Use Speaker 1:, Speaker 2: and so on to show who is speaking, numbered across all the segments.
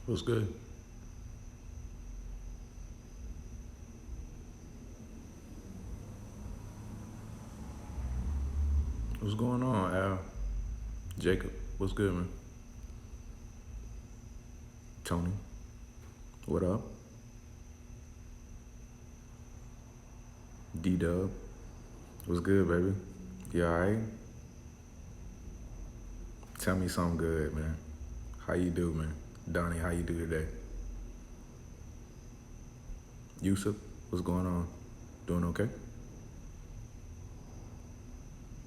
Speaker 1: What's good? What's going on, Al? Jacob, what's good, man? Tony, what up? D Dub, what's good, baby? You alright? Tell me something good, man. How you do, man? Donnie, how you do today? Yusuf, what's going on? Doing okay?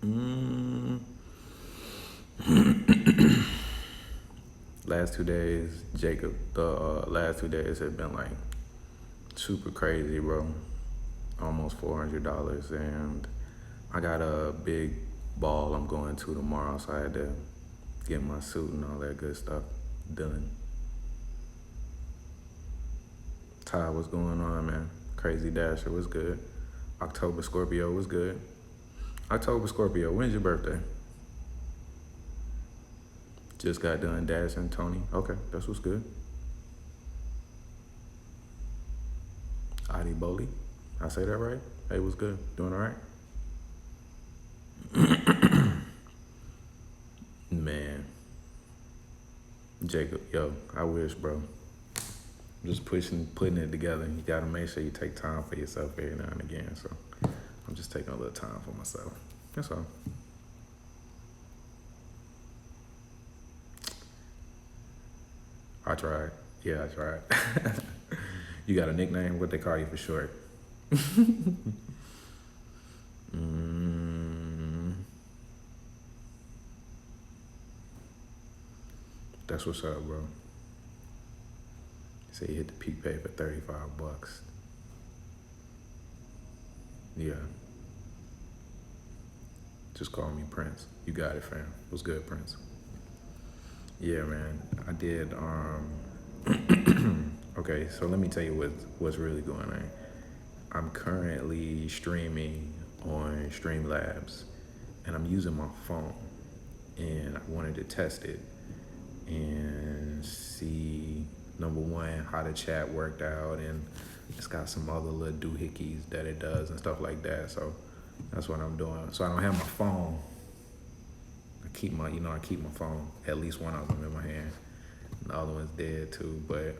Speaker 1: Mm, last 2 days, Jacob, the last 2 days have been like super crazy, bro. Almost $400, and I got a big ball I'm going to tomorrow, so I had to get my suit and all that good stuff done. Ty, what's going on, man? Crazy Dasher, what's good? October Scorpio, what's good? October Scorpio, when's your birthday? Just got done dashing, Tony. Okay, that's what's good. Adi Boli, I say that right? Hey, what's good? Doing all right? Man, Jacob, yo, I wish, bro. Just putting it together. You gotta make sure you take time for yourself every now and again. So I'm just taking a little time for myself. That's all. I tried. Yeah, I tried. You got a nickname? What they call you for short? Mm, that's what's up, bro. Say you hit the peak pay for $35. Yeah. Just call me Prince. You got it, fam. What's good, Prince? Yeah, man. I did. Okay, so let me tell you what's really going on. I'm currently streaming on Streamlabs, and I'm using my phone, and I wanted to test it and see number one how the chat worked out, and it's got some other little doohickeys that it does and stuff like that. So that's what I'm doing. So I don't have my phone. I keep my phone, at least one of them in my hand. And the other one's dead too. But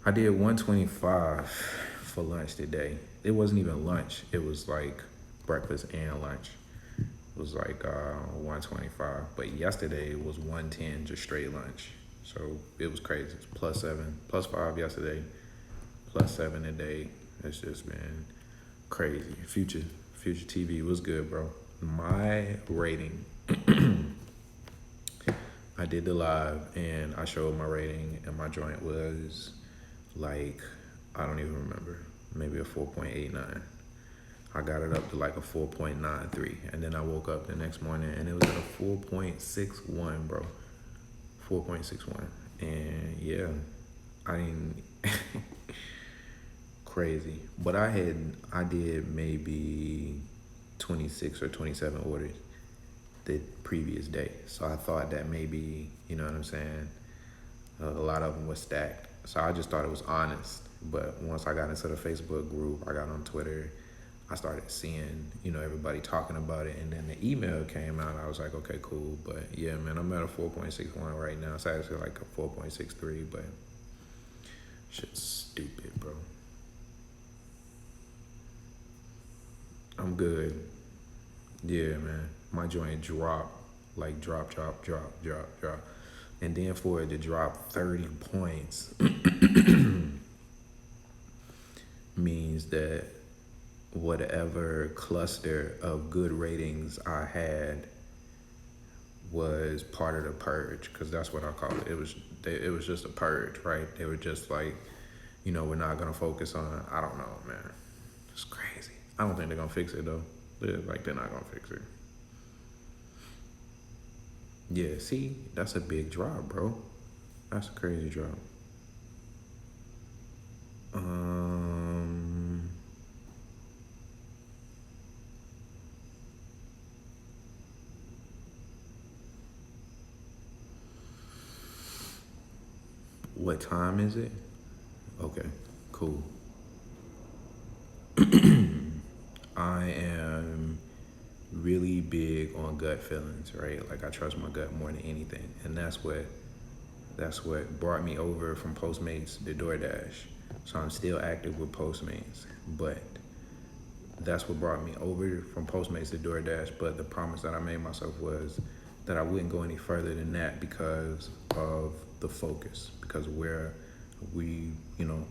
Speaker 1: I did 125 for lunch today. It wasn't even lunch. It was like breakfast and lunch. It was like 125. But yesterday it was 110 just straight lunch. So it was crazy. It's +7, +5 yesterday, +7 today. It's just been crazy. Future TV was good, bro. My rating, I did the live and I showed my rating, and my joint was like, I don't even remember, maybe a 4.89. I got it up to like a 4.93, and then I woke up the next morning and it was at a 4.61, bro. 4.61, and yeah, I didn't. Crazy, but I did maybe 26 or 27 orders the previous day, so I thought that maybe, you know what I'm saying, a lot of them were stacked. So I just thought it was honest. But once I got into the Facebook group, I got on Twitter, I started seeing, everybody talking about it. And then the email came out. I was like, okay, cool. But yeah, man, I'm at a 4.61 right now. It's actually like a 4.63, but shit's stupid, bro. I'm good. Yeah, man. My joint dropped, like drop. And then for it to drop 30 points means that whatever cluster of good ratings I had was part of the purge, because that's what I call it. It was just a purge, right? They were just like, we're not gonna focus on. I don't know, man. It's crazy. I don't think they're gonna fix it though. They're not gonna fix it. Yeah, see, that's a big drop, bro. That's a crazy drop. Um, What time is it? Okay, cool. I am really big on gut feelings, right? Like I trust my gut more than anything, and that's what brought me over from Postmates to DoorDash. So I'm still active with Postmates, but that's what brought me over from Postmates to DoorDash. But the promise that I made myself was that I wouldn't go any further than that because of the focus, because where we,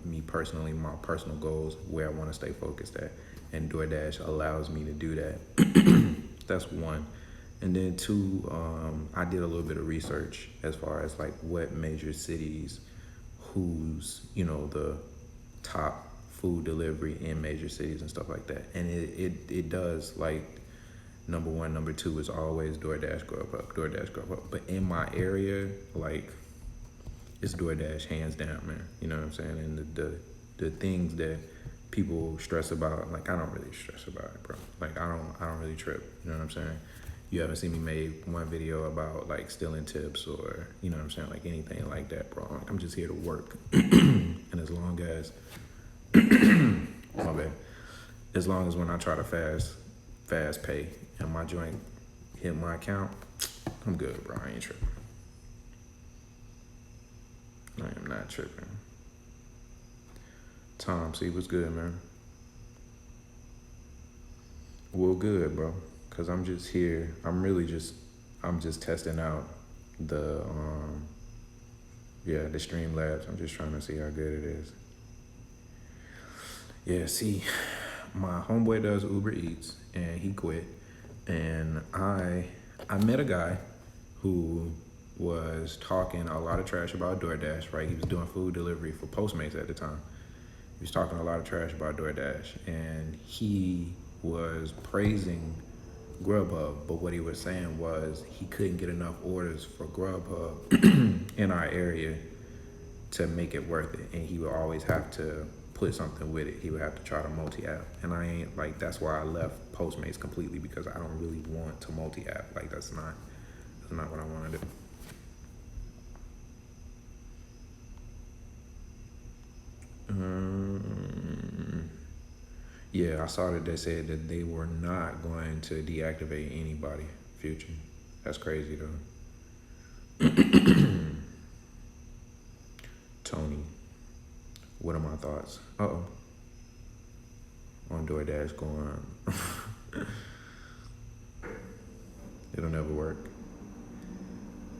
Speaker 1: me personally, my personal goals, where I want to stay focused at. And DoorDash allows me to do that. That's one. And then two, I did a little bit of research as far as like what major cities, who's, the top food delivery in major cities and stuff like that. And it does, like, number one, number two is always DoorDash, DoorDash, Grubhub. But in my area, like, it's DoorDash hands down, man. You know what I'm saying? And the things that people stress about, like, I don't really stress about it, bro. Like, I don't really trip. You know what I'm saying? You haven't seen me make one video about like stealing tips or, you know what I'm saying, like anything like that, bro. Like, I'm just here to work. And as long as my bad. As long as when I try to fast pay and my joint hit my account, I'm good, bro. I ain't tripping. I am not tripping. Tom, see what's good, man? Well, good, bro. Cause I'm just here. I'm just testing out the the Streamlabs. I'm just trying to see how good it is. Yeah, see, my homeboy does Uber Eats and he quit. And I met a guy who was talking a lot of trash about DoorDash, right? He was doing food delivery for Postmates at the time. He was talking a lot of trash about DoorDash, and he was praising Grubhub, but what he was saying was he couldn't get enough orders for Grubhub in our area to make it worth it, and he would always have to put something with it. He would have to try to multi-app, and I ain't, like, that's why I left Postmates completely, because I don't really want to multi-app. Like, that's not what I want to do. Yeah, I saw that they said that they were not going to deactivate anybody. Future. That's crazy though. Tony, what are my thoughts? Uh-oh. On DoorDash going. It'll never work.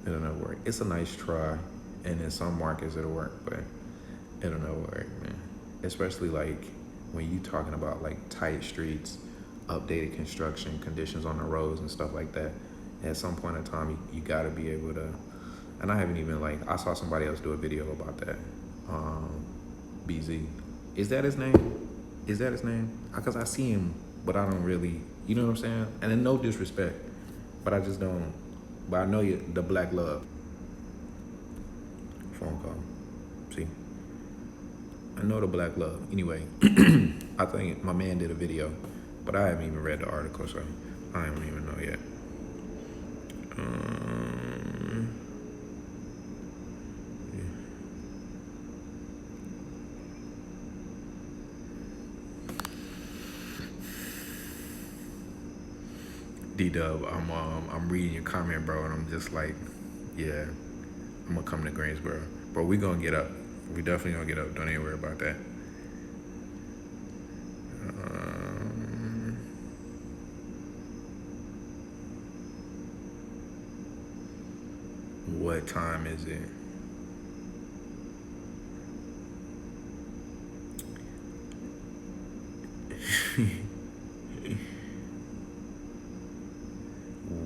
Speaker 1: It'll never work. It's a nice try, and in some markets it'll work, but it'll never work, man. Especially like when you talking about like tight streets, updated construction, conditions on the roads and stuff like that. At some point in time, you gotta be able to, and I haven't even, like, I saw somebody else do a video about that. BZ. Is that his name? Is that his name? Because I see him, but I don't really, you know what I'm saying? And then no disrespect, but I just don't, but I know you, the Black Love. Phone call. See? I know the Black Love. Anyway, I think my man did a video, but I haven't even read the article, so I don't even know yet. D-Dub, I'm reading your comment, bro, and I'm just like, yeah, I'm gonna come to Greensboro. Bro, we gonna get up. We definitely gonna get up. Don't even worry about that. What time is it?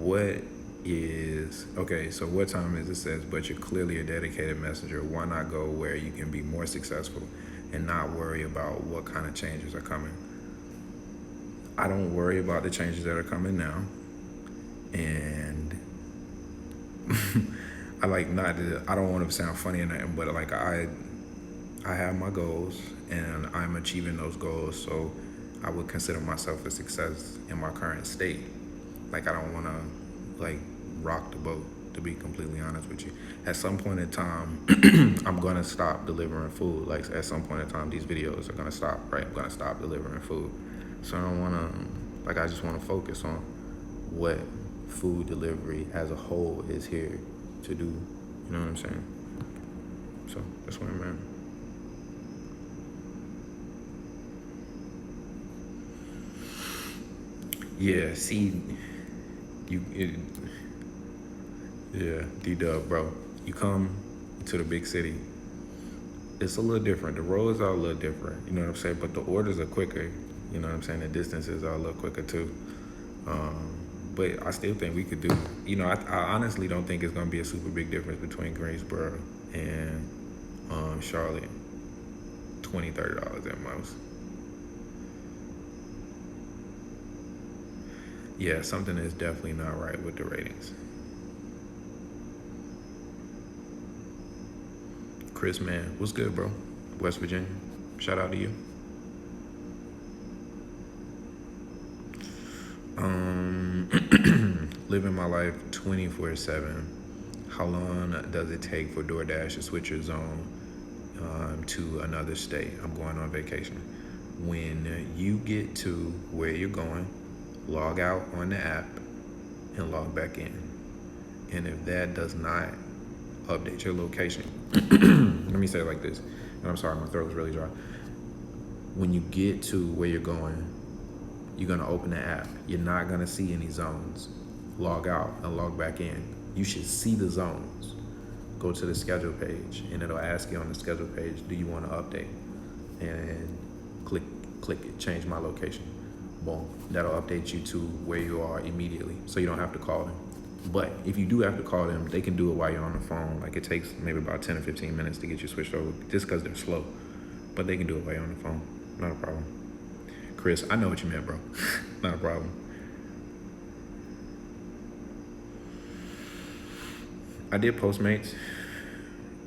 Speaker 1: What is, okay, so what time is it? Says, but you're clearly a dedicated messenger. Why not go where you can be more successful and not worry about what kind of changes are coming? I don't worry about the changes that are coming now. And I don't want to sound funny or nothing, but like I have my goals and I'm achieving those goals. So I would consider myself a success in my current state. Like, I don't want to like rock the boat. to be completely honest with you. At some point in time, I'm gonna stop delivering food. Like at some point in time, these videos are gonna stop, right? I'm gonna stop delivering food. So I don't wanna, like, I just wanna focus on what food delivery as a whole is here to do. You know what I'm saying? So that's where I'm at. Yeah, see, yeah, D-Dub, bro. You come to the big city, it's a little different. The roads are a little different, you know what I'm saying? But the orders are quicker, you know what I'm saying? The distances are a little quicker too. But I still think we could do, I honestly don't think it's gonna be a super big difference between Greensboro and Charlotte. $20, $30 at most. Yeah, something is definitely not right with the ratings. Chris, man, what's good, bro? West Virginia, shout out to you. Living my life 24/7. How long does it take for Doordash to switch your zone to another state? I'm going on vacation. When you get to where you're going, log out on the app and log back in. And if that does not update your location, let me say it like this. And I'm sorry, my throat is really dry. When you get to where you're going, you're gonna open the app. You're not gonna see any zones. Log out and log back in. You should see the zones. Go to the schedule page and it'll ask you on the schedule page, do you wanna update? And click it, change my location. Boom, that'll update you to where you are immediately, so you don't have to call them. But if you do have to call them, they can do it while you're on the phone. Like it takes maybe about 10 or 15 minutes to get you switched over, just because they're slow. But they can do it while you're on the phone, not a problem. Chris, I know what you meant, bro. Not a problem. I did Postmates.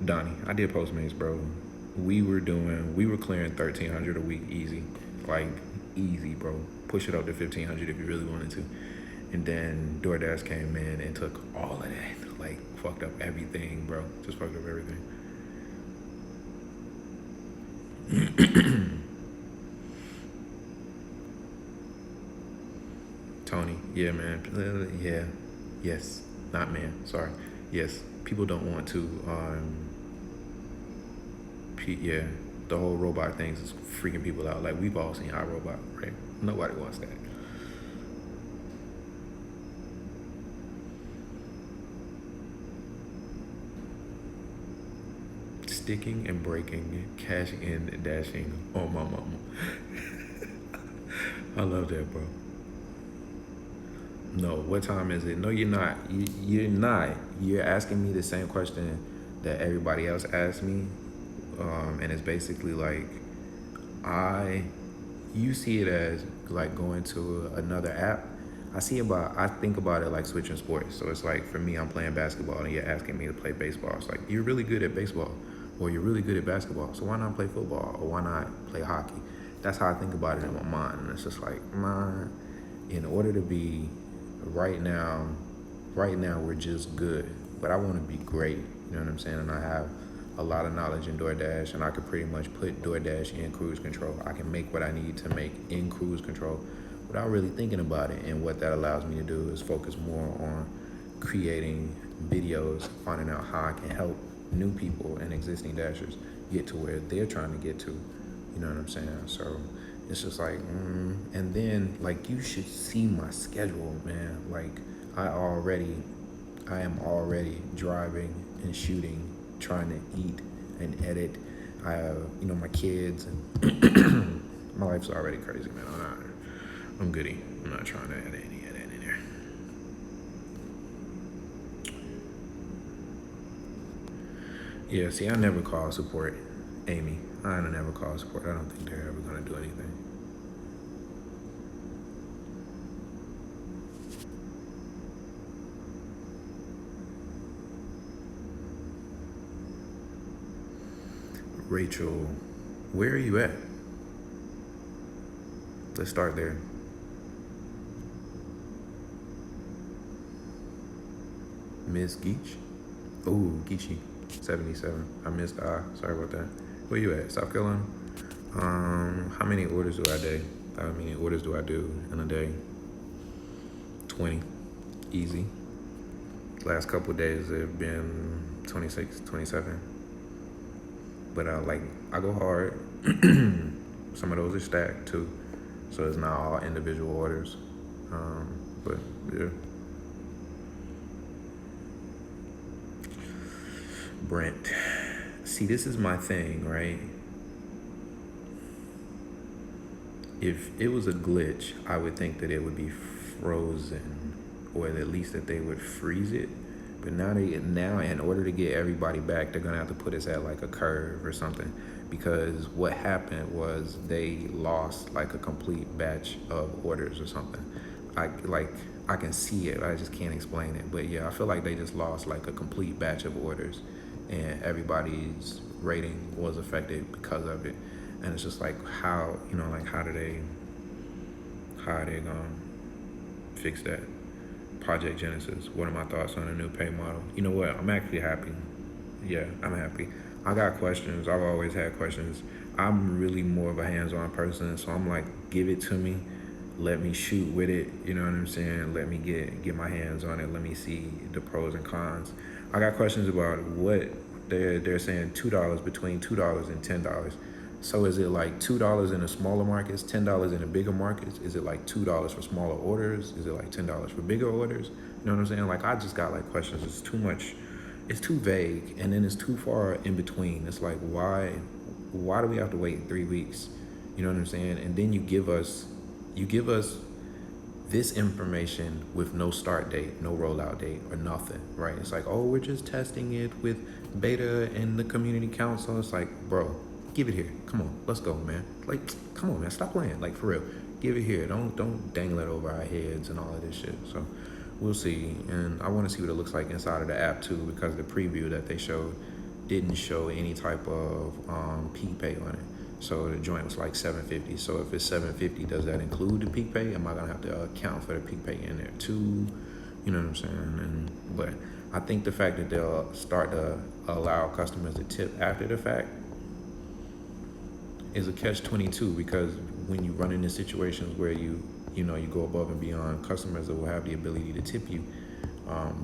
Speaker 1: Donnie, I did Postmates, bro. We were clearing $1,300 a week easy. Like, easy, bro. Push it up to $1,500 if you really wanted to. And then DoorDash came in and took all of that. Like, fucked up everything, bro. Just fucked up everything. Tony, yeah, man. Yeah. Yes. Not man. Sorry. Yes. People don't want to. Yeah. The whole robot things is freaking people out. Like, we've all seen iRobot, right? Nobody wants that. Sticking and breaking, cashing and dashing on my mama. I love that, bro. No, what time is it? No, you're not. You're not. You're asking me the same question that everybody else asked me. And it's basically like, you see it as like going to another app. I think about it like switching sports. So it's like, for me, I'm playing basketball and you're asking me to play baseball. It's like, you're really good at baseball or you're really good at basketball. So why not play football or why not play hockey? That's how I think about it in my mind. And it's just like, man, in order to be right now we're just good, but I want to be great. You know what I'm saying? And I have a lot of knowledge in DoorDash, and I could pretty much put DoorDash in cruise control. I can make what I need to make in cruise control without really thinking about it. And what that allows me to do is focus more on creating videos, finding out how I can help new people and existing dashers get to where they're trying to get to. You know what I'm saying? So it's just like, and then like, you should see my schedule, man. Like, I am already driving and shooting, trying to eat and edit. I have, my kids, and my life's already crazy, man. I'm goody. I'm not trying to add any of that in there. Yeah, see, I never call support, Amy. I never call support. I don't think they're ever gonna do anything. Rachel, where are you at? Let's start there. Miss Geach. Ooh, Geechee, 77. I missed the I. Sorry about that. Where you at? South Carolina? How many orders do I do? How many orders do I do in a day? 20. Easy. Last couple of days have been 26, 27. But I go hard. Some of those are stacked too. So it's not all individual orders. But yeah. Brent. See, this is my thing, right? If it was a glitch, I would think that it would be frozen, or at least that they would freeze it. But now in order to get everybody back, they're gonna have to put us at like a curve or something, because what happened was they lost like a complete batch of orders or something. I can see it, I just can't explain it. But yeah, I feel like they just lost like a complete batch of orders, and everybody's rating was affected because of it. And it's just like how are they gonna fix that? Project Genesis. What are my thoughts on a new pay model? You know what? I'm actually happy. Yeah, I'm happy. I got questions. I've always had questions. I'm really more of a hands-on person, so I'm like, give it to me. Let me shoot with it. You know what I'm saying? Let me get my hands on it. Let me see the pros and cons. I got questions about what they're saying $2 between $2 and $10. So is it like $2 in the smaller markets, $10 in the bigger markets? Is it like $2 for smaller orders? Is it like $10 for bigger orders? You know what I'm saying? Like, I just got like questions. It's too much. It's too vague, and then it's too far in between. It's like, why do we have to wait 3 weeks? You know what I'm saying? And then you give us this information with no start date, no rollout date, or nothing, right? It's like, oh, we're just testing it with beta and the community council. It's like, bro, give it here. Come on, let's go, man. Like, come on, man, stop playing. Like, for real, give it here. Don't dangle it over our heads and all of this shit. So we'll see. And I want to see what it looks like inside of the app too, because the preview that they showed didn't show any type of peak pay on it. So the joint was like $750. So if it's $750, does that include the peak pay? Am I gonna have to account for the peak pay in there too? You know what I'm saying? But I think the fact that they'll start to allow customers to tip after the fact is a catch-22, because when you run into situations where you go above and beyond, customers will have the ability to tip you.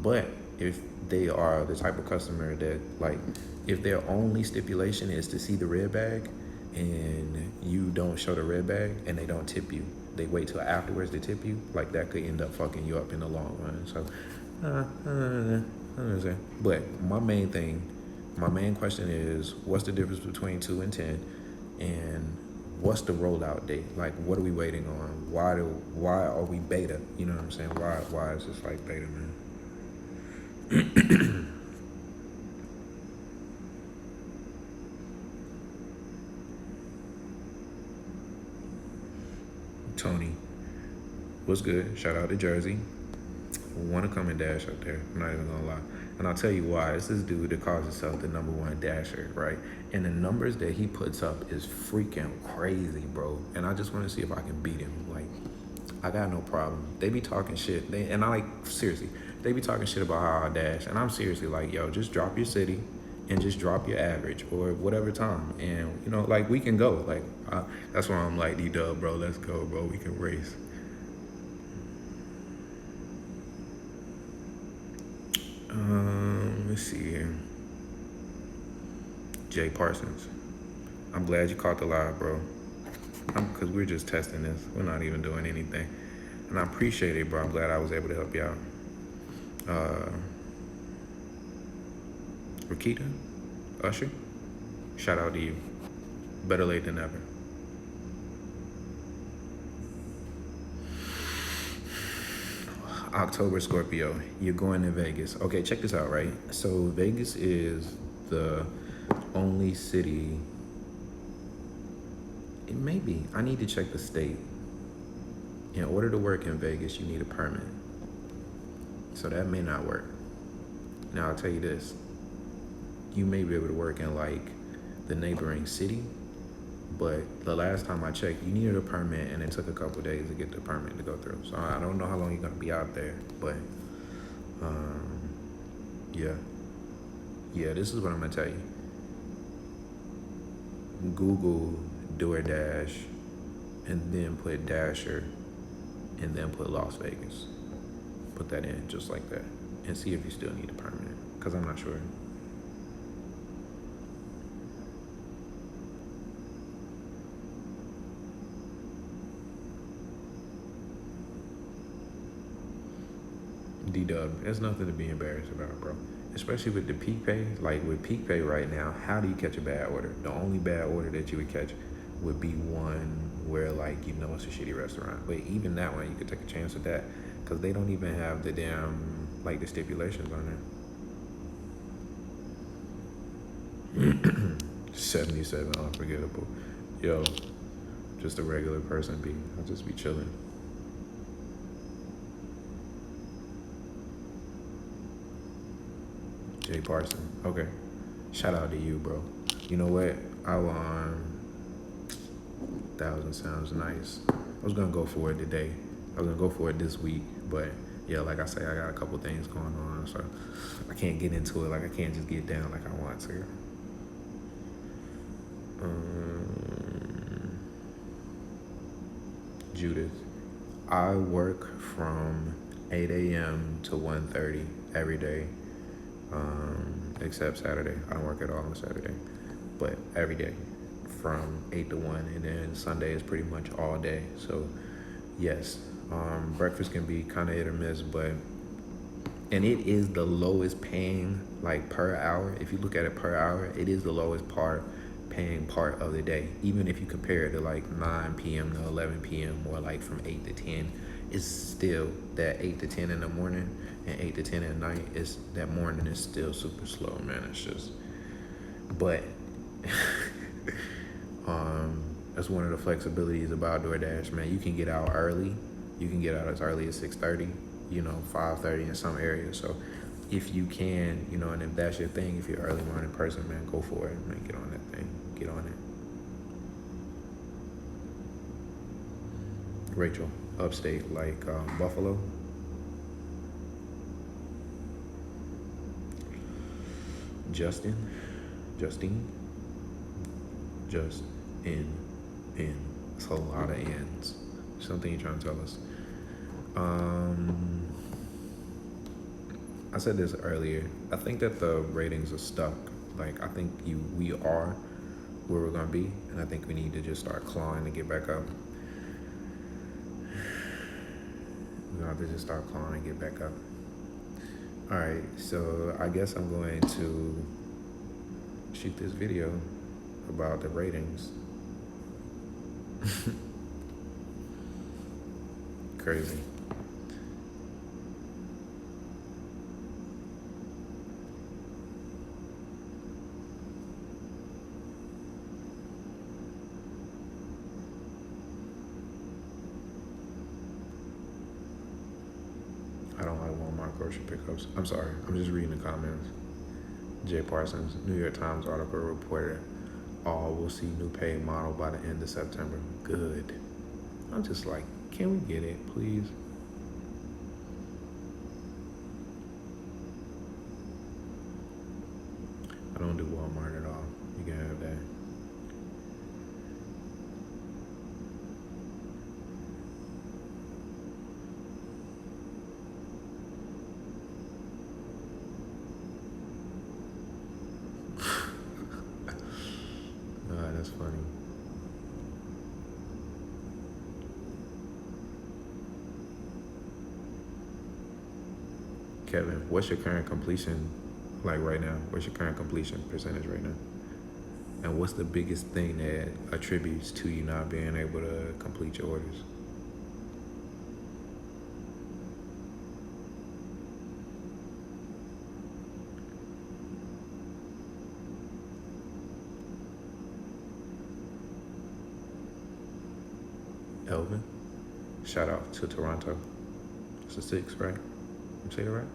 Speaker 1: But if they are the type of customer that, like, if their only stipulation is to see the red bag and you don't show the red bag and they don't tip you, they wait till afterwards to tip you, like, that could end up fucking you up in the long run. So, but my main question is, what's the difference between 2 and 10? And what's the rollout date? Like, what are we waiting on? Why are we beta? You know what I'm saying? Why is this like beta, man? Tony, what's good? Shout out to Jersey. Want to come and dash up there. I'm not even gonna lie. And I'll tell you why. It's this dude that calls himself the #1 dasher, right? And the numbers that he puts up is freaking crazy, bro. And I just want to see if I can beat him. Like, I got no problem. They be talking shit. Seriously, they be talking shit about how I dash. And I'm seriously like, yo, just drop your city and just drop your average or whatever time. And, like, we can go. Like, that's why I'm like, D-Dub, bro, let's go, bro. We can race. Let's see here. Jay Parsons, I'm glad you caught the live, bro. Because we're just testing this. We're not even doing anything. And I appreciate it, bro. I'm glad I was able to help you out. Rakita, Usher, shout out to you. Better late than never. October Scorpio, you're going to Vegas. Okay, check this out, right? So Vegas is the only city, it may be, I need to check the state. In order to work in Vegas, you need a permit. So that may not work. Now I'll tell you this, you may be able to work in like the neighboring city, but the last time I checked, you needed a permit, and it took a couple days to get the permit to go through. So I don't know how long you're gonna be out there, but Yeah. Yeah, this is what I'm gonna tell you. Google DoorDash and then put Dasher and then put Las Vegas. Put that in just like that and see if you still need a permanent. Because I'm not sure. D-Dub, there's nothing to be embarrassed about, bro. Especially with the peak pay. Like with peak pay right now, how do you catch a bad order? The only bad order that you would catch would be one where like you know it's a shitty restaurant. But even that one, you could take a chance with that because they don't even have the damn like the stipulations on there. 77 unforgettable. Yo, just a regular person be. I'll just be chilling. Jay Parson. Okay. Shout out to you, bro. You know what? I'll 1,000 sounds nice. I was gonna go for it today. I was gonna go for it this week, but yeah, like I say, I got a couple things going on, so I can't get into it. Like I can't just get down like I want to. Judith, I work from 8 a.m. to 1:30 every day, except Saturday. I don't work at all on Saturday, but every day from 8 to 1, and then Sunday is pretty much all day. So yes, breakfast can be kind of hit or miss, but and it is the lowest paying like per hour. If you look at it per hour, it is the lowest paying part of the day. Even if you compare it to like 9 p.m. to 11 p.m. or like from 8 to 10, it's still that 8 to 10 in the morning and 8 to 10 at night. Is that morning is still super slow, man. It's just, but that's one of the flexibilities about DoorDash, man. You can get out early. You can get out as early as 6:30, 5:30 in some areas. So if you can, and if that's your thing, if you're an early morning person, man, go for it, man. Get on that thing. Get on it. Rachel, upstate, like Buffalo. Justine, just in. It's a lot of ends. Something you're trying to tell us. I said this earlier. I think that the ratings are stuck. Like I think we are where we're gonna be, and I think we need to just start clawing to get back up. We have to just start clawing and get back up. All right, so I guess I'm going to shoot this video about the ratings. Crazy. I don't like Walmart grocery pickups. I'm sorry, I'm just reading the comments. Jay Parsons, New York Times article reported all will see new pay model by the end of September. Good. I'm just like, can we get it, please? I don't do Walmart at all. You can have that. That's funny. Kevin, what's your current completion like right now? What's your current completion percentage right now? And what's the biggest thing that attributes to you not being able to complete your orders? Elvin, shout out to Toronto. It's a 6, right? I'm saying it right?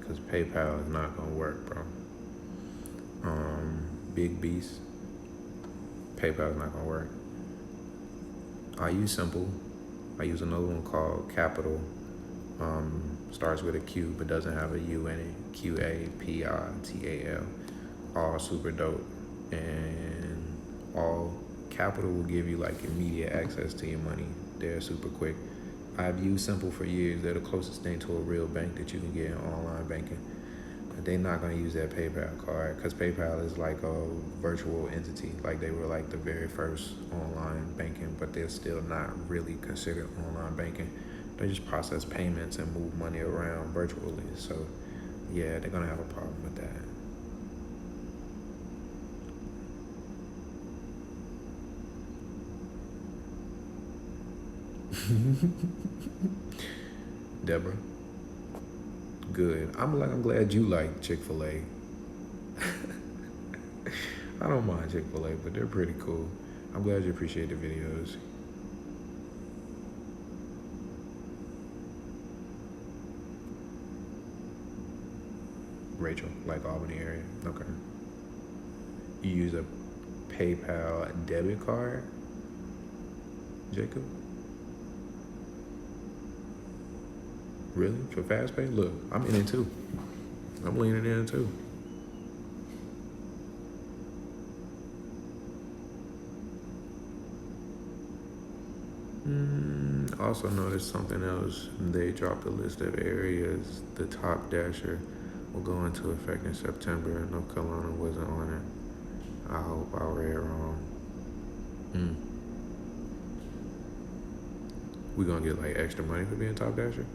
Speaker 1: Because PayPal is not gonna work, bro. big beast, PayPal's not gonna work. I use Simple. I use another one called Capital. Starts with a Q but doesn't have a U in it. QAPITAL. All super dope. And all Capital will give you like immediate access to your money. They're super quick. I've used Simple for years. They're the closest thing to a real bank that you can get in online banking. But they're not going to use that PayPal card because PayPal is like a virtual entity. Like they were like the very first online banking, but they're still not really considered online banking. They just process payments and move money around virtually. So yeah, they're going to have a problem with that. Deborah, good. I'm glad you like Chick-fil-A. I don't mind Chick-fil-A, but they're pretty cool. I'm glad you appreciate the videos. Rachel, like Albany area. Okay. You use a PayPal debit card, Jacob? Really? For fast pay? Look, I'm in it too. I'm leaning in too. Also noticed something else. They dropped a list of areas the top dasher will go into effect in September, and North Carolina wasn't on it. I hope I read wrong. We gonna get like extra money for being top dasher?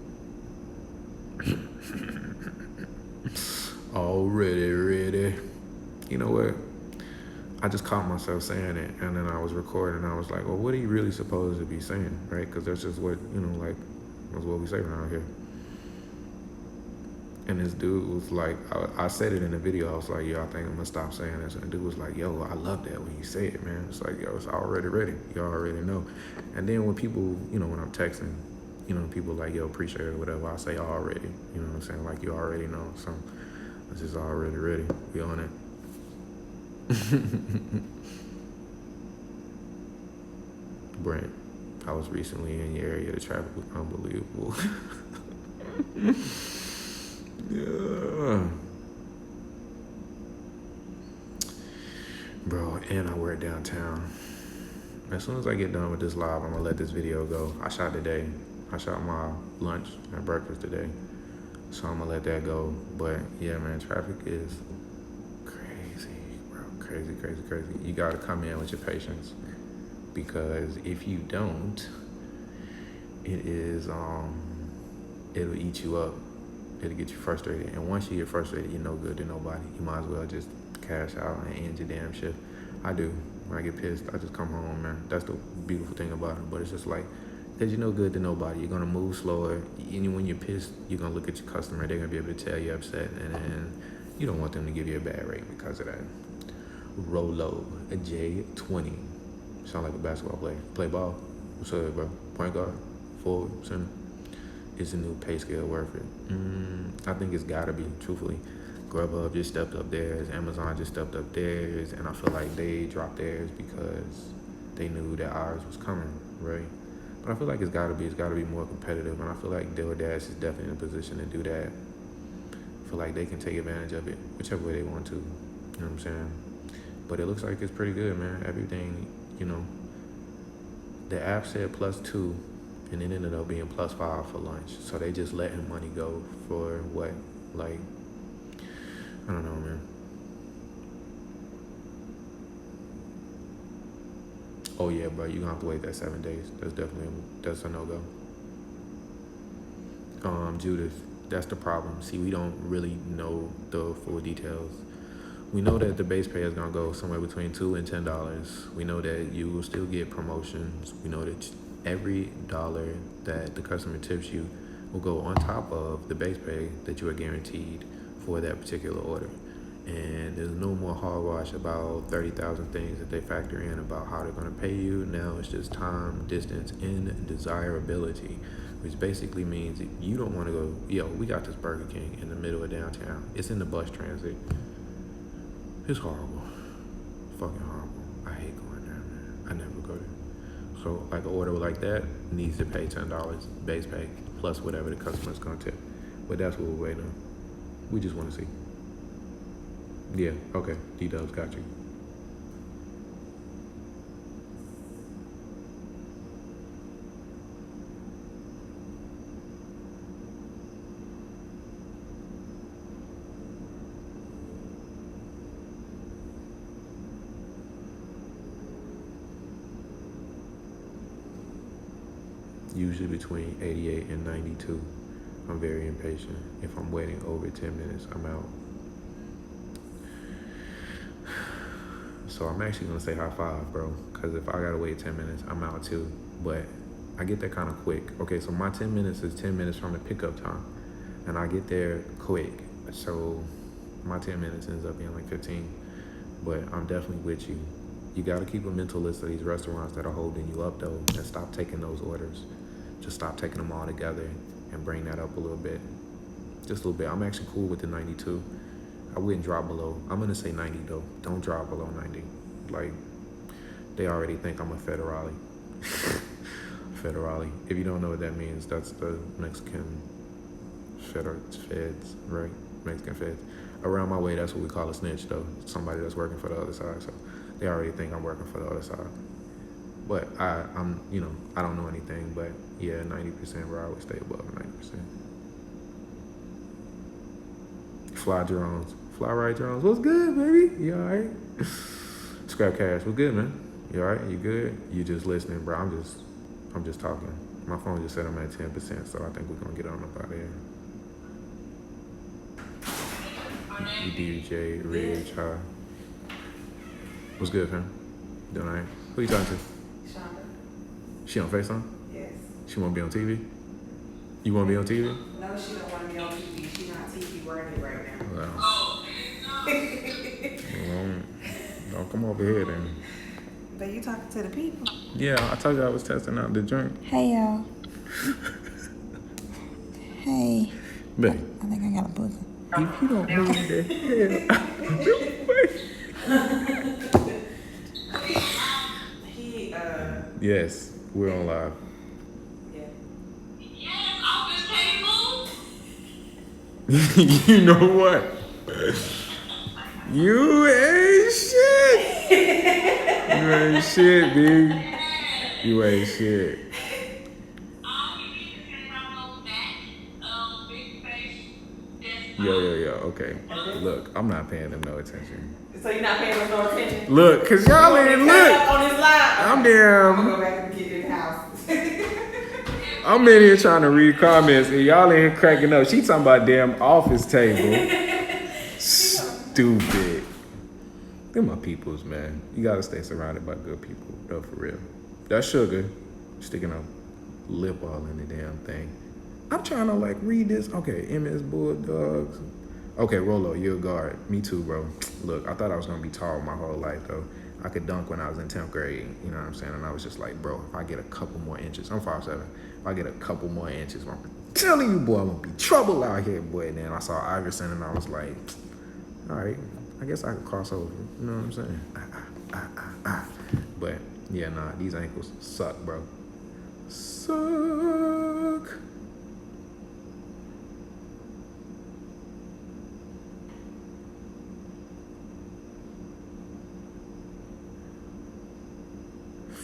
Speaker 1: Already ready. You know what? I just caught myself saying it, and then I was recording, and I was like, well, what are you really supposed to be saying, right? Because that's just what, like, that's what we say around here. And this dude was like, I said it in the video, I was like, yo, I think I'm gonna stop saying this. And the dude was like, yo, I love that when you say it, man. It's like, yo, it's already ready. You already know. And then when people, when I'm texting, people like, yo, appreciate it or whatever, I say already. You know what I'm saying? Like, you already know. So it's just already ready. We on it. Brent, I was recently in your area. The traffic was unbelievable. Yeah. Bro, and I work downtown. As soon as I get done with this live, I'm gonna let this video go. I shot today. I shot my lunch and breakfast today. So I'm gonna let that go. But yeah, man, traffic is crazy, bro. Crazy. You gotta come in with your patience, because if you don't, it'll eat you up. It'll get you frustrated. And once you get frustrated, you're no good to nobody. You might as well just cash out and end your damn shift. I do. When I get pissed, I just come home, man. That's the beautiful thing about it. But it's just like, because you're no good to nobody. You're gonna move slower. And when you're pissed, you're gonna look at your customer. They're gonna be able to tell you're upset, and then you don't want them to give you a bad rate because of that. Rolo, a J20. Sound like a basketball player. Play ball. What's up, bro? Point guard, forward, center. Is the new pay scale worth it? I think it's gotta be, truthfully. Grubhub just stepped up theirs, Amazon just stepped up theirs, and I feel like they dropped theirs because they knew that ours was coming, right? But I feel like it's gotta be more competitive, and I feel like Doordash is definitely in a position to do that. I feel like they can take advantage of it, whichever way they want to, you know what I'm saying? But it looks like it's pretty good, man. Everything, the app said +2, and it ended up being +5 for lunch. So they just letting money go for what? Like, I don't know, man. Oh yeah, bro, you're gonna have to wait that 7 days. That's a no-go. Judith, that's the problem. See, we don't really know the full details. We know that the base pay is gonna go somewhere between $2 and $10. We know that you will still get promotions. We know that every dollar that the customer tips you will go on top of the base pay that you are guaranteed for that particular order. And there's no more hogwash about 30,000 things that they factor in about how they're gonna pay you. Now it's just time, distance, and desirability, which basically means if you don't wanna go, yo, we got this Burger King in the middle of downtown. It's in the bus transit. It's horrible. Fucking horrible. I hate going there, man. I never go there. So like an order like that needs to pay $10 base pay plus whatever the customer's gonna tip. But that's what we're waiting on. We just want to see. Yeah, okay. D-Dubs got you. Usually between 88 and 92. I'm very impatient. If I'm waiting over 10 minutes, I'm out. So I'm actually gonna say high five, bro. Cause if I gotta wait 10 minutes, I'm out too. But I get there kind of quick. Okay, so my 10 minutes is 10 minutes from the pickup time. And I get there quick. So my 10 minutes ends up being like 15. But I'm definitely with you. You gotta keep a mental list of these restaurants that are holding you up though, and stop taking those orders. Just stop taking them all together and bring that up a little bit. Just a little bit. I'm actually cool with the 92. I wouldn't drop below. I'm gonna say 90 though. Don't drop below 90. Like, they already think I'm a federale. Federale. If you don't know what that means, that's the Mexican feds, right? Mexican feds. Around my way, that's what we call a snitch though. Somebody that's working for the other side. So they already think I'm working for the other side. But I'm, I don't know anything, but yeah, 90%, bro, I would stay above 90%. Fly Drones. Fly right Drones. What's good, baby? You all right? Scrap Cash. What's good, man? You all right? You good? You just listening, bro. I'm just talking. My phone just said I'm at 10%, so I think we're gonna get on up out of here. DJ Ridge, hi. What's good, fam? Doing all right? Who you talking to?
Speaker 2: Shonda.
Speaker 1: She on FaceTime?
Speaker 2: Yes.
Speaker 1: She wanna be on TV? You wanna be on TV?
Speaker 2: No, she don't want to be on TV. She's not TV worthy right now.
Speaker 1: Well, don't come over here then.
Speaker 2: But you talking to the people.
Speaker 1: Yeah, I told you I was testing out the joint.
Speaker 2: Hey, y'all. Hey.
Speaker 1: Babe.
Speaker 2: I think I got a booger.
Speaker 1: If you don't move the hell. Yes, we're on live. You know what? You ain't shit. You ain't shit, big. You ain't shit. Yo, okay. Look, I'm not paying them no attention.
Speaker 2: So you're not paying us no attention?
Speaker 1: Look, cause y'all ain't look.
Speaker 2: On this live.
Speaker 1: I'm damn.
Speaker 2: I'm gonna go back and get in the house.
Speaker 1: I'm in here trying to read comments and y'all in here cracking up. She talking about damn office table. Stupid. They're my peoples, man. You gotta stay surrounded by good people, though, for real. That's Sugar sticking a lip all in the damn thing. I'm trying to like read this. Okay, MS Bulldogs. Okay, Rolo, you're a guard. Me too, bro. Look, I thought I was gonna be tall my whole life though. I could dunk when I was in 10th grade, you know what I'm saying? And I was just like, bro, if I get a couple more inches, I'm 5'7". If I get a couple more inches, I'm telling you, boy, I'm gonna be trouble out here, boy. And then I saw Iverson and I was like, all right, I guess I could cross over. You know what I'm saying? But yeah, nah, these ankles suck, bro. Suck.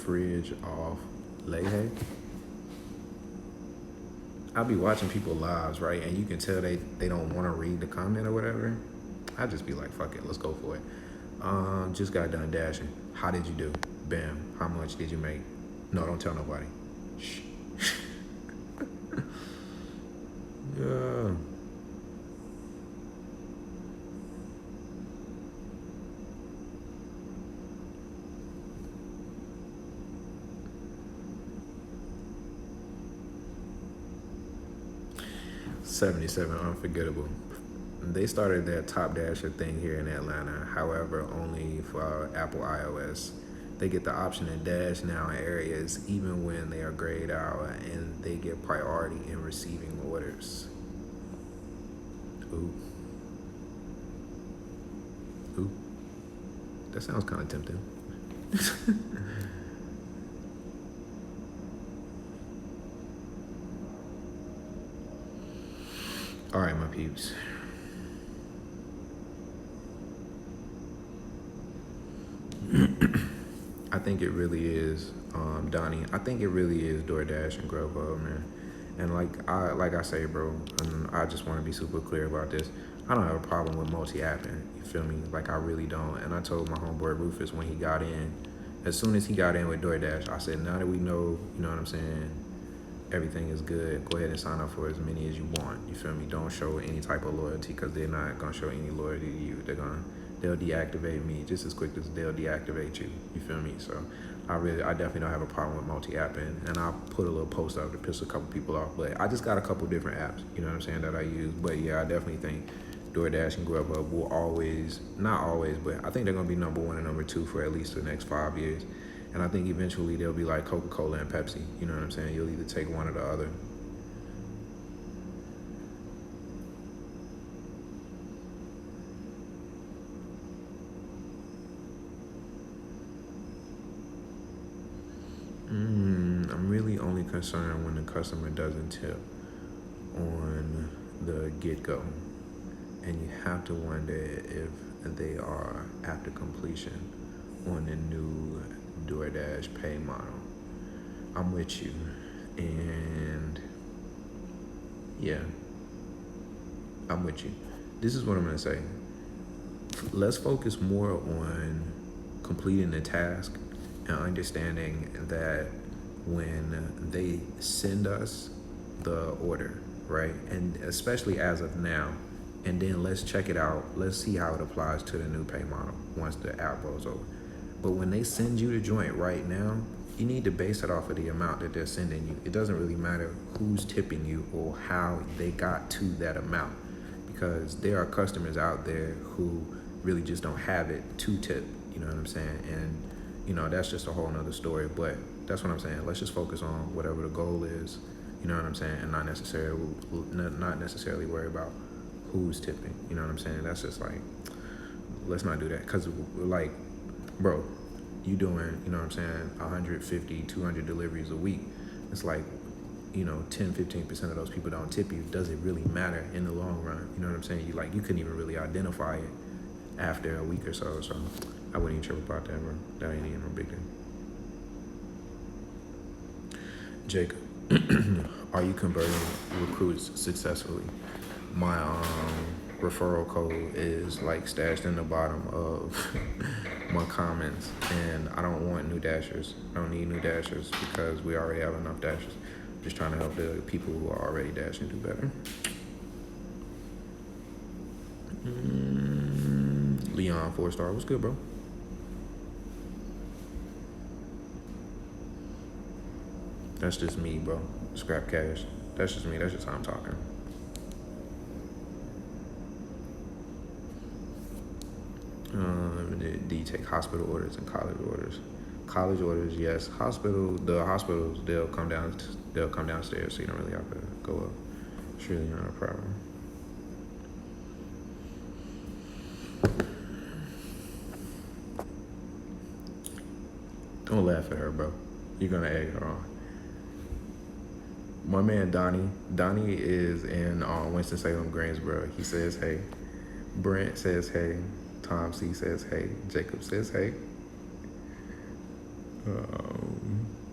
Speaker 1: Fridge off. Lehe. I'll be watching people lives, right? And you can tell they don't want to read the comment or whatever. I just be like, fuck it, let's go for it. Just got done dashing. How did you do? Bam. How much did you make? No, don't tell nobody. Shh. Yeah. '77 Unforgettable. They started their Top Dasher thing here in Atlanta, however, only for Apple iOS. They get the option to dash now in areas even when they are grayed out, and they get priority in receiving orders. Ooh. Ooh. That sounds kind of tempting. All right, my peeps. I think it really is, Donnie. I think it really is DoorDash and Grubhub, man. And like I say, bro, and I just want to be super clear about this. I don't have a problem with multi-apping. You feel me? Like I really don't. And I told my homeboy Rufus when he got in, as soon as he got in with DoorDash, I said, now that we know, you know what I'm saying, everything is good, go ahead and sign up for as many as you want. You feel me? Don't show any type of loyalty because they're not gonna show any loyalty to you. They'll deactivate me just as quick as they'll deactivate you. You feel me? So I definitely don't have a problem with multi-apping, and I'll put a little post up to piss a couple people off. But I just got a couple different apps, you know what I'm saying, that I use. But yeah, I definitely think DoorDash and Grubhub will always, not always, but I think they're gonna be number one and number two for at least the next 5 years. And I think eventually they'll be like Coca-Cola and Pepsi. You know what I'm saying? You'll either take one or the other. I'm really only concerned when the customer doesn't tip on the get-go. And you have to wonder if they are after completion on the new DoorDash pay model. I'm with you. And yeah, I'm with you. This is what I'm gonna say. Let's focus more on completing the task and understanding that when they send us the order, right? And especially as of now, and then let's check it out. Let's see how it applies to the new pay model once the app rolls over. But when they send you the joint right now, you need to base it off of the amount that they're sending you. It doesn't really matter who's tipping you or how they got to that amount, because there are customers out there who really just don't have it to tip, you know what I'm saying? And, you know, that's just a whole nother story, but that's what I'm saying. Let's just focus on whatever the goal is, you know what I'm saying? And not necessarily worry about who's tipping, you know what I'm saying? That's just like, let's not do that. Cause like, bro, you doing, you know what I'm saying, 150, 200 deliveries a week. It's like, you know, 10, 15% of those people don't tip you. Does it really matter in the long run? You know what I'm saying? You couldn't even really identify it after a week or so. So I wouldn't even trip about that, bro. That ain't even no big thing. Jacob, are you converting recruits successfully? My referral code is like stashed in the bottom of my comments, and I don't want new dashers. I don't need new dashers because we already have enough dashers. I'm just trying to help the people who are already dashing do better. Leon 4-star, what's good, bro? That's just me, bro. Scrap cash. That's just me. That's just how I'm talking. Do you take hospital orders and college orders? College orders, yes. The hospitals, they'll come downstairs, so you don't really have to go up. It's really not a problem. Don't laugh at her, bro. You're gonna egg her on. My man Donnie is in Winston-Salem, Greensboro. He says hey. Brent says hey. Tom C says hey. Jacob says hey.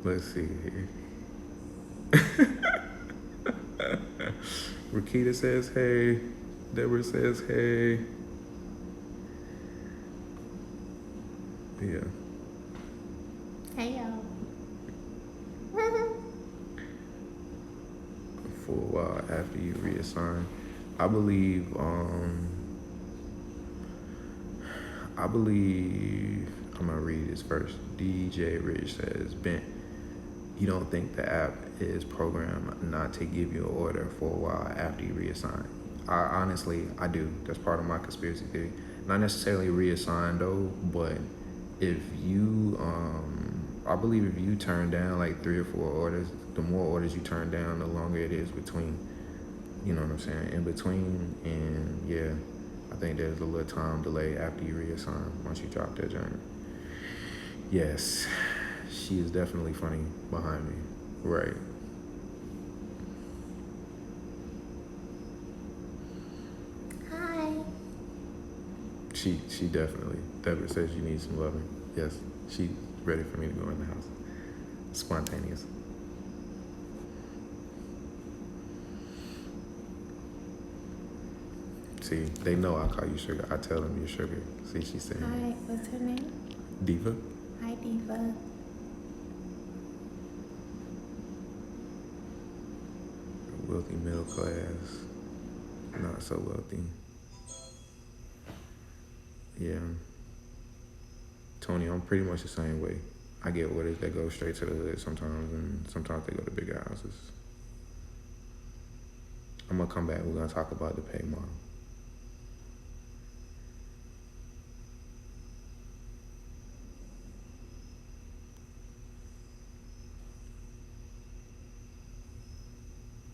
Speaker 1: Let's see here. Rakita says hey. Deborah says hey. Yeah.
Speaker 3: Hey, y'all.
Speaker 1: For a while after you reassign. I believe I'm gonna read this first. DJ Rich says, Ben, you don't think the app is programmed not to give you an order for a while after you reassign? Honestly, I do. That's part of my conspiracy theory. Not necessarily reassign though, but if you, I believe if you turn down like 3 or 4 orders, the more orders you turn down, the longer it is between, you know what I'm saying, in between, and yeah. I think there's a little time delay after you reassign once you drop that journey. Yes, she is definitely funny behind me. Right.
Speaker 3: Hi.
Speaker 1: She definitely. Deborah says you need some loving. Yes, she's ready for me to go in the house. Spontaneous. See, they know I call you sugar. I tell them you're sugar. See, she's saying
Speaker 3: Hi, what's her name?
Speaker 1: Diva.
Speaker 3: Hi, Diva.
Speaker 1: Wealthy middle class. Not so wealthy. Yeah. Tony, I'm pretty much the same way. I get orders that go straight to the hood sometimes, and sometimes they go to bigger houses. I'm gonna come back. We're gonna talk about the pay model.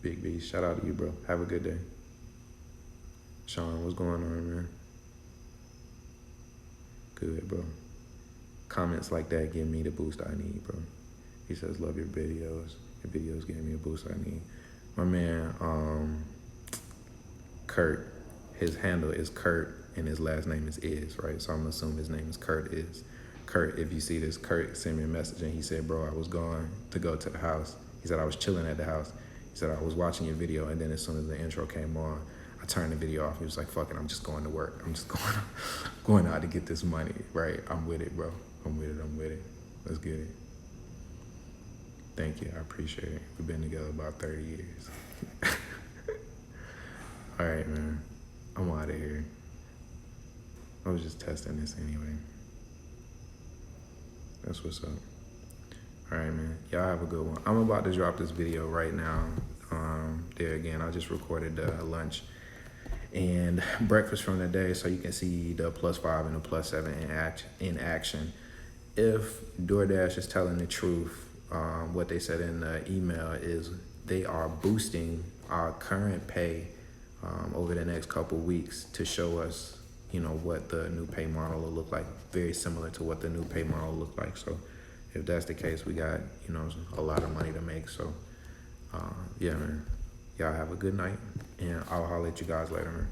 Speaker 1: Big B, shout out to you, bro. Have a good day. Sean, what's going on, man? Good, bro. Comments like that give me the boost I need, bro. He says, love your videos. Your videos give me the boost I need. My man, Kurt, his handle is Kurt, and his last name is, right? So I'm gonna assume his name is Kurt is. Kurt, if you see this, Kurt sent me a message, and he said, bro, I was going to go to the house. He said, I was chilling at the house. He said, I was watching your video, and then as soon as the intro came on, I turned the video off. He was like, fuck it, I'm just going to work. I'm just going out to get this money, right? I'm with it, bro. I'm with it. Let's get it. Thank you, I appreciate it. We've been together about 30 years. All right, man, I'm out of here. I was just testing this anyway. That's what's up. All right, man, y'all have a good one. I'm about to drop this video right now. There again, I just recorded lunch and breakfast from the day, so you can see the +5 and the +7 in action. If DoorDash is telling the truth, what they said in the email is they are boosting our current pay over the next couple weeks to show us, what the new pay model will look like, very similar to what the new pay model will look like. So if that's the case, we got, a lot of money to make. So, yeah, man, y'all have a good night, and I'll holler at you guys later, man.